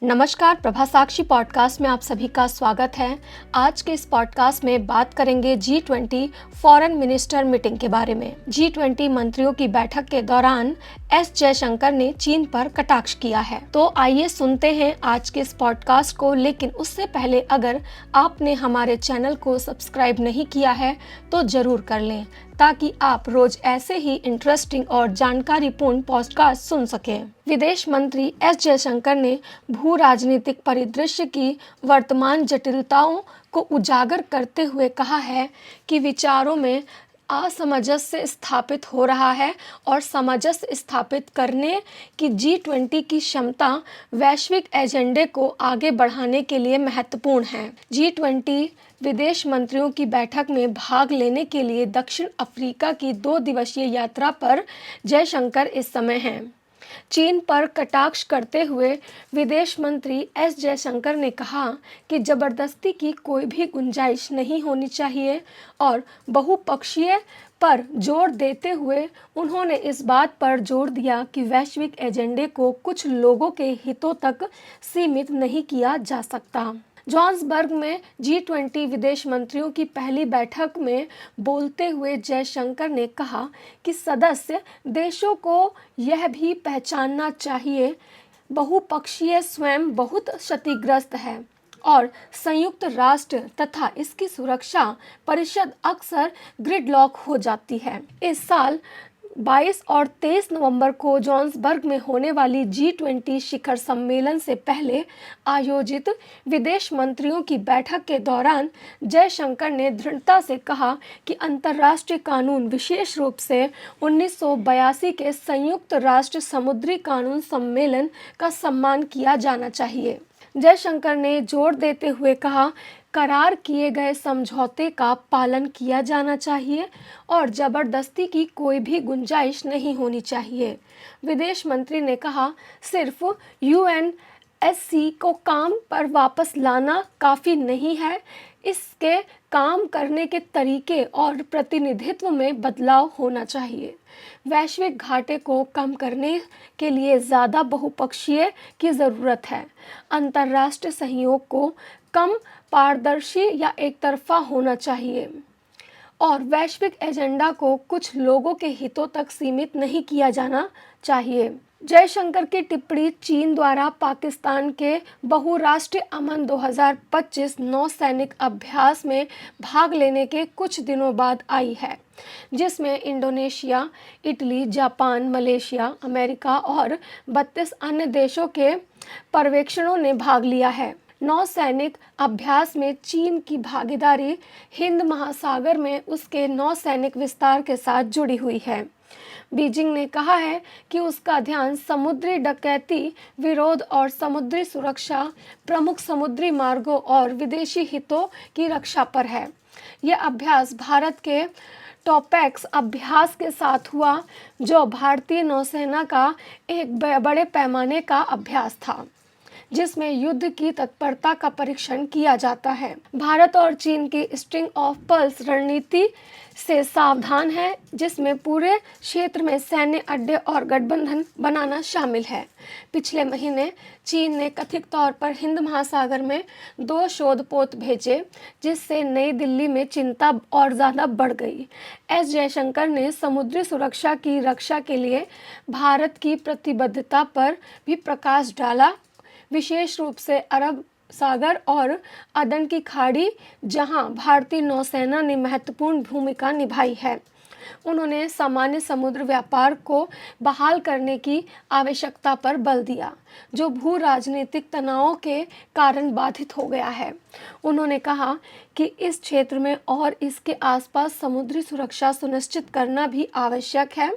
नमस्कार, प्रभा साक्षी पॉडकास्ट में आप सभी का स्वागत है। आज के इस पॉडकास्ट में बात करेंगे G20 फॉरेन मिनिस्टर मीटिंग के बारे में। G20 मंत्रियों की बैठक के दौरान एस जयशंकर ने चीन पर कटाक्ष किया है। तो आइए सुनते हैं आज के इस पॉडकास्ट को, लेकिन उससे पहले अगर आपने हमारे चैनल को सब्सक्राइब नहीं किया है तो जरूर कर लें, ताकि आप रोज ऐसे ही इंटरेस्टिंग और जानकारीपूर्ण पॉडकास्ट सुन सकें। विदेश मंत्री एस जयशंकर ने भू राजनीतिक परिदृश्य की वर्तमान जटिलताओं को उजागर करते हुए कहा है कि विचारों में असमंजस्य स्थापित हो रहा है और सामंजस्य स्थापित करने की G20 की क्षमता वैश्विक एजेंडे को आगे बढ़ाने के लिए महत्वपूर्ण है। G20 विदेश मंत्रियों की बैठक में भाग लेने के लिए दक्षिण अफ्रीका की 2 दिवसीय यात्रा पर जयशंकर इस समय हैं। चीन पर कटाक्ष करते हुए विदेश मंत्री एस जयशंकर ने कहा कि जबरदस्ती की कोई भी गुंजाइश नहीं होनी चाहिए और बहुपक्षीय पर जोर देते हुए उन्होंने इस बात पर जोर दिया कि वैश्विक एजेंडे को कुछ लोगों के हितों तक सीमित नहीं किया जा सकता। जोहान्सबर्ग में G20 विदेश मंत्रियों की पहली बैठक में बोलते हुए जयशंकर ने कहा कि सदस्य देशों को यह भी पहचानना चाहिए बहुपक्षीय स्वयं बहुत क्षतिग्रस्त है और संयुक्त राष्ट्र तथा इसकी सुरक्षा परिषद अक्सर ग्रिडलॉक हो जाती है। इस साल 22 और 23 नवंबर को जोहान्सबर्ग में होने वाली G20 शिखर सम्मेलन से पहले आयोजित विदेश मंत्रियों की बैठक के दौरान जयशंकर ने दृढ़ता से कहा कि अंतर्राष्ट्रीय कानून, विशेष रूप से 1982 के संयुक्त राष्ट्र समुद्री कानून सम्मेलन का सम्मान किया जाना चाहिए। जयशंकर ने जोर देते हुए कहा, करार किए गए समझौते का पालन किया जाना चाहिए और जबरदस्ती की कोई भी गुंजाइश नहीं होनी चाहिए। विदेश मंत्री ने कहा, सिर्फ UNSC को काम पर वापस लाना काफ़ी नहीं है, इसके काम करने के तरीके और प्रतिनिधित्व में बदलाव होना चाहिए। वैश्विक घाटे को कम करने के लिए ज़्यादा बहुपक्षीय की ज़रूरत है। अंतर्राष्ट्रीय सहयोग को कम पारदर्शी या एक तरफा होना चाहिए और वैश्विक एजेंडा को कुछ लोगों के हितों तक सीमित नहीं किया जाना चाहिए। जयशंकर की टिप्पणी चीन द्वारा पाकिस्तान के बहुराष्ट्रीय अमन 2025 नौसैनिक अभ्यास में भाग लेने के कुछ दिनों बाद आई है, जिसमें Indonesia, Italy, Japan, Malaysia, America और 32 अन्य देशों के पर्यवेक्षकों ने भाग लिया है। नौसैनिक अभ्यास में चीन की भागीदारी हिंद महासागर में उसके नौसैनिक विस्तार के साथ जुड़ी हुई है। बीजिंग ने कहा है कि उसका ध्यान समुद्री डकैती विरोध और समुद्री सुरक्षा, प्रमुख समुद्री मार्गों और विदेशी हितों की रक्षा पर है। यह अभ्यास भारत के टॉपैक्स अभ्यास के साथ हुआ, जो भारतीय नौसेना का एक बड़े पैमाने का अभ्यास था, जिसमें युद्ध की तत्परता का परीक्षण किया जाता है। भारत और चीन की स्ट्रिंग ऑफ पर्ल्स रणनीति से सावधान है, जिसमें पूरे क्षेत्र में सैन्य अड्डे और गठबंधन बनाना शामिल है। पिछले महीने चीन ने कथित तौर पर हिंद महासागर में 2 शोधपोत भेजे, जिससे नई दिल्ली में चिंता और ज़्यादा बढ़ गई। एस जयशंकर ने समुद्री सुरक्षा की रक्षा के लिए भारत की प्रतिबद्धता पर भी प्रकाश डाला, विशेष रूप से अरब सागर और अदन की खाड़ी, जहां भारतीय नौसेना ने महत्वपूर्ण भूमिका निभाई है। उन्होंने सामान्य समुद्र व्यापार को बहाल करने की आवश्यकता पर बल दिया, जो भू राजनीतिक तनावों के कारण बाधित हो गया है। उन्होंने कहा कि इस क्षेत्र में और इसके आसपास समुद्री सुरक्षा सुनिश्चित करना भी आवश्यक है।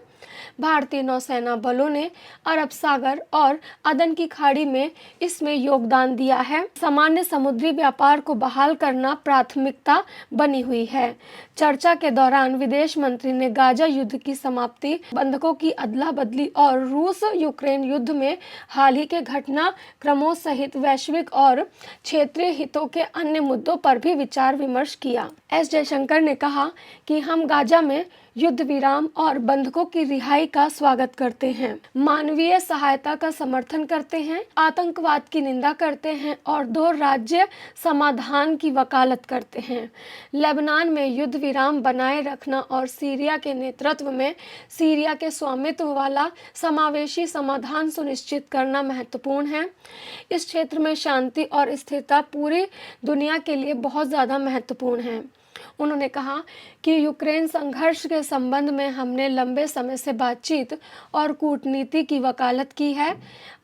भारतीय नौसेना बलों ने अरब सागर और अदन की खाड़ी में इसमें योगदान दिया है। सामान्य समुद्री व्यापार को बहाल करना प्राथमिकता बनी हुई है। चर्चा के दौरान विदेश मंत्री ने गाजा युद्ध की समाप्ति, बंधकों की अदला बदली और रूस यूक्रेन युद्ध में हाल ही के घटनाक्रमों सहित वैश्विक और क्षेत्रीय हितों के अन्य मुद्दों पर भी विचार विमर्श किया। एस जयशंकर ने कहा कि हम गाजा में युद्ध विराम और बंधकों की रिहाई का स्वागत करते हैं, मानवीय सहायता का समर्थन करते हैं, आतंकवाद की निंदा करते हैं और 2 राज्य समाधान की वकालत करते हैं। लेबनान में युद्ध विराम बनाए रखना और सीरिया के नेतृत्व में सीरिया के स्वामित्व वाला समावेशी समाधान सुनिश्चित करना महत्वपूर्ण है। इस क्षेत्र में शांति और स्थिरता पूरी दुनिया के लिए बहुत ज़्यादा महत्वपूर्ण है। उन्होंने कहा कि यूक्रेन संघर्ष के संबंध में हमने लंबे समय से बातचीत और कूटनीति की वकालत की है।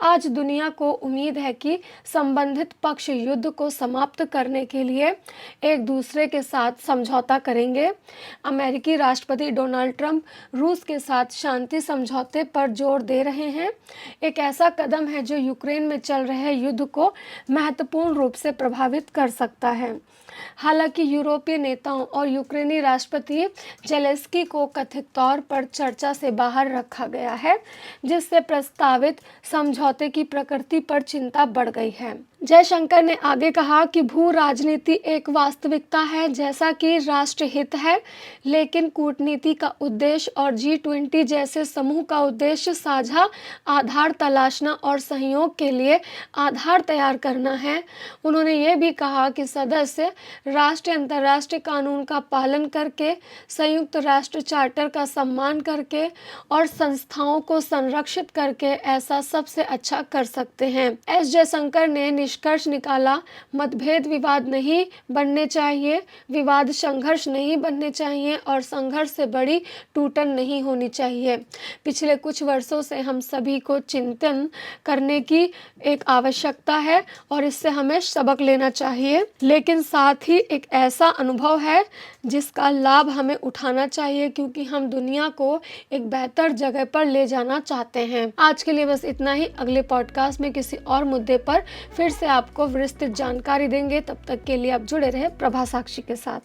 आज दुनिया को उम्मीद है कि संबंधित पक्ष युद्ध को समाप्त करने के लिए एक दूसरे के साथ समझौता करेंगे। अमेरिकी राष्ट्रपति डोनाल्ड ट्रंप रूस के साथ शांति समझौते पर जोर दे रहे हैं। एक ऐसा कदम है जो यूक्रेन में चल रहे युद्ध को महत्वपूर्ण रूप से प्रभावित कर सकता है। हालांकि यूरोपीय नेताओं और यूक्रेनी राष्ट्रपति जेलेंस्की को कथित तौर पर चर्चा से बाहर रखा गया है, जिससे प्रस्तावित समझौते की प्रकृति पर चिंता बढ़ गई है। जयशंकर ने आगे कहा कि भू राजनीति एक वास्तविकता है जैसा कि राष्ट्रहित है, लेकिन कूटनीति का उद्देश्य और G20 जैसे समूह का उद्देश्य साझा आधार तलाशना और सहयोग के लिए आधार तैयार करना है। उन्होंने ये भी कहा कि सदस्य राष्ट्र अंतर्राष्ट्रीय कानून का पालन करके, संयुक्त राष्ट्र चार्टर का सम्मान करके और संस्थाओं को संरक्षित करके ऐसा सबसे अच्छा कर सकते हैं। एस जयशंकर ने निष्कर्ष निकाला, मतभेद विवाद नहीं बनने चाहिए, विवाद संघर्ष नहीं बनने चाहिए और संघर्ष से बड़ी टूटन नहीं होनी चाहिए। पिछले कुछ वर्षों से हम सभी को चिंतन करने की एक आवश्यकता है और इससे हमें सबक लेना चाहिए, लेकिन साथ ही एक ऐसा अनुभव है जिसका लाभ हमें उठाना चाहिए, क्योंकि हम दुनिया को एक बेहतर जगह पर ले जाना चाहते हैं। आज के लिए बस इतना ही। अगले पॉडकास्ट में किसी और मुद्दे पर फिर से आपको विस्तृत जानकारी देंगे। तब तक के लिए आप जुड़े रहे प्रभा साक्षी के साथ।